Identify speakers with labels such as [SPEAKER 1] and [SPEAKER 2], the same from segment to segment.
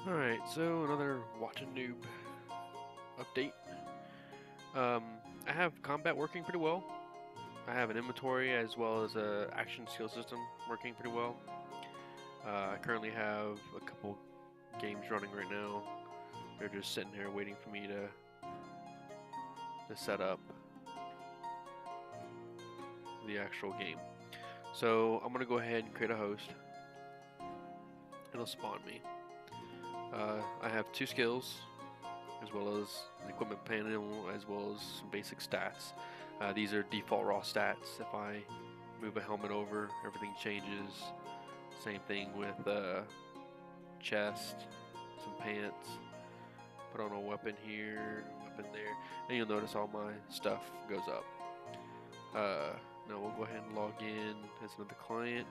[SPEAKER 1] Alright, so another watch a noob update. Um, I have combat working pretty well. I have an inventory as well as a action skill system working pretty well. I currently have a couple games running right now. They're just sitting here waiting for me to set up the actual game. So I'm gonna go ahead and create a host. It'll spawn me. I have 2 skills, as well as an equipment panel, as well as some basic stats. These are default raw stats. If I move a helmet over, everything changes. Same thing with chest, some pants. Put on a weapon here, weapon there, and you'll notice all my stuff goes up. Now we'll go ahead and log in as another client.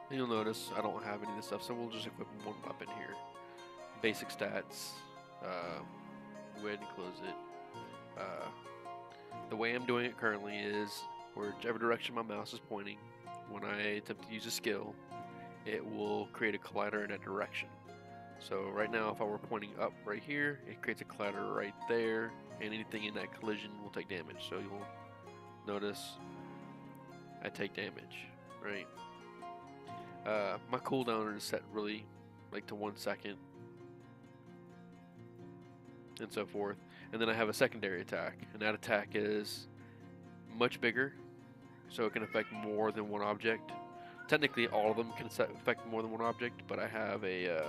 [SPEAKER 1] And you'll notice I don't have any of this stuff, so we'll just equip one weapon here. Basic stats. Go ahead and close it. The way I'm doing it currently is whichever direction my mouse is pointing, when I attempt to use a skill, it will create a collider in that direction. So right now, if I were pointing up right here, it creates a collider right there, and anything in that collision will take damage. So you'll notice I take damage, right? My cooldown is set really like to 1 second, and so forth. And then I have a secondary attack, and that attack is much bigger, so it can affect more than one object. Technically, all of them can affect more than one object, but I have a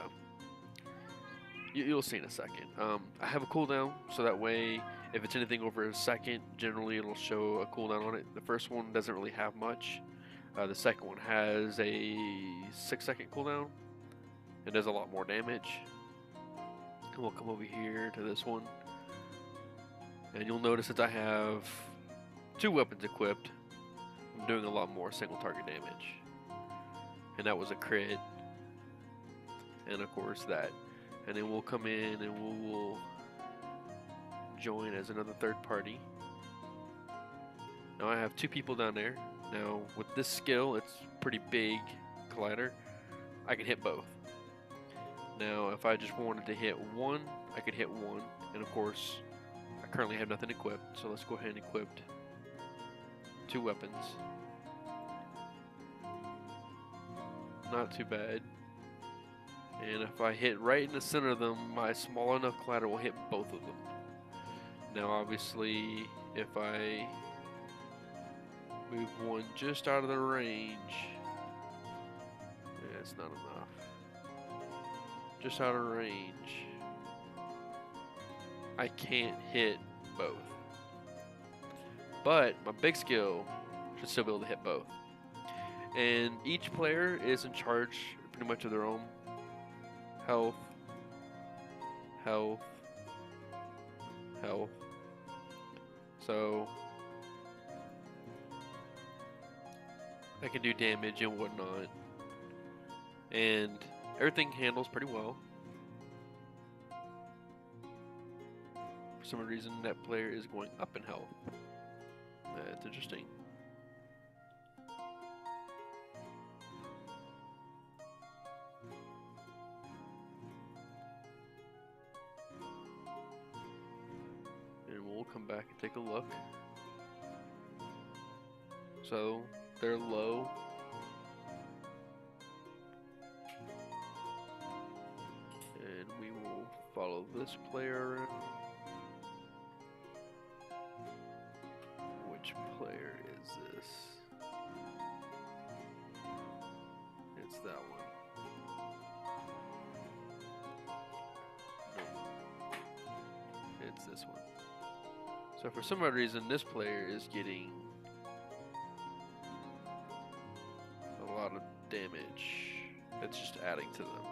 [SPEAKER 1] you'll see in a second. I have a cooldown, so that way, if it's anything over a second, generally it'll show a cooldown on it. The first one doesn't really have much. The second one has a 6-second cooldown. It does a lot more damage. And we'll come over here to this one, and you'll notice that I have 2 weapons equipped. I'm doing a lot more single target damage, and that was a crit, and of course that. And then we'll come in and we'll join as another third party. Now I have 2 people down there. Now with this skill, it's pretty big collider. I can hit both. Now if I just wanted to hit one, I could hit one. And of course, I currently have nothing equipped, so let's go ahead and equip 2 weapons. Not too bad. And if I hit right in the center of them, my small enough collider will hit both of them. Now obviously, if I move one just out of the range, yeah, it's not enough. Just out of range, I can't hit both. But my big skill should still be able to hit both. And each player is in charge pretty much of their own health, health, health. So I can do damage and whatnot, and everything handles pretty well. For some reason, that player is going up in health. That's interesting. And we'll come back and take a look. So they're low. And we will follow this player around. Which player is this? It's that one. No. It's this one. So for some odd reason, this player is getting a lot of damage. It's just adding to them.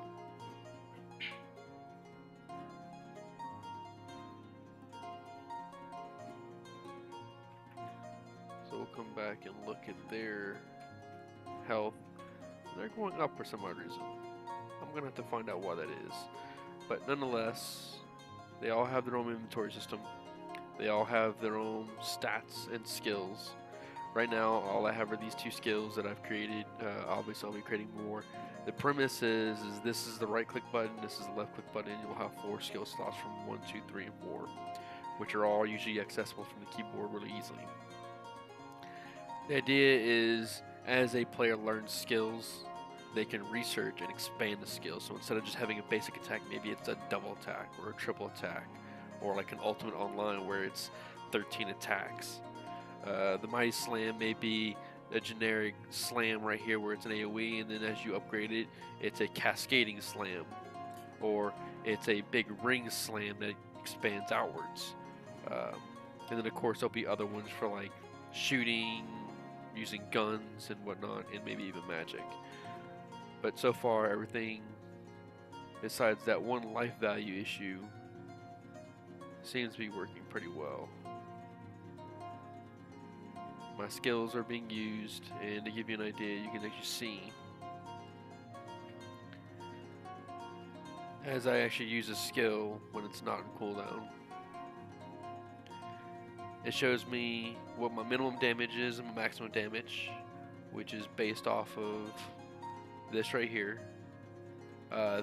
[SPEAKER 1] So we'll come back and look at their health. They're going up for some odd reason. I'm gonna have to find out why that is. But nonetheless, they all have their own inventory system. They all have their own stats and skills. Right now, all I have are these 2 skills that I've created. Obviously, I'll be creating more. The premise is this is the right click button, this is the left click button. You'll have 4 skill slots from 1, 2, 3, and 4, which are all usually accessible from the keyboard really easily. The idea is, as a player learns skills, they can research and expand the skills. So instead of just having a basic attack, maybe it's a double attack or a triple attack, or like an ultimate online where it's 13 attacks. The Mighty Slam may be a generic slam right here where it's an AoE, and then as you upgrade it, it's a cascading slam, or it's a big ring slam that expands outwards. And then of course there'll be other ones for like shooting, using guns and whatnot, and maybe even magic. But so far everything besides that one life value issue seems to be working pretty well. My skills are being used, and to give you an idea, you can actually see as I actually use a skill when it's not in cooldown. It shows me what my minimum damage is and my maximum damage, which is based off of this right here.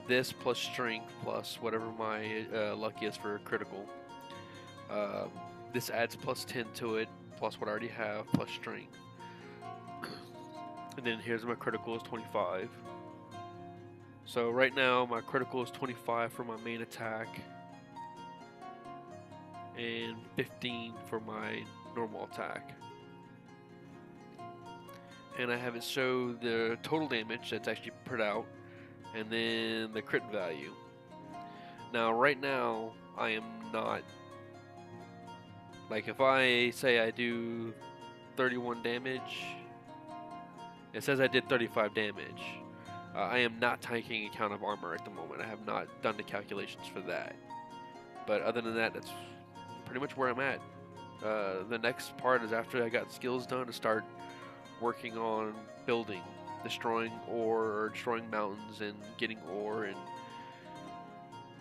[SPEAKER 1] This plus strength plus whatever my luck is for critical. This adds plus 10 to it, plus what I already have, plus strength. And then here's my critical is 25. So right now my critical is 25 for my main attack, and 15 for my normal attack. And I have it show the total damage that's actually put out, and then the crit value. Now right now I am not, like if I say I do 31 damage, it says I did 35 damage. I am not taking account of armor at the moment. I have not done the calculations for that. But other than that, that's pretty much where I'm at. The next part is after I got skills done to start working on building, destroying ore or destroying mountains and getting ore, and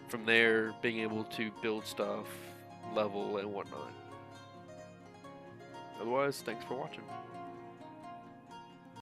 [SPEAKER 1] from there being able to build stuff, level, and whatnot. Otherwise, thanks for watching.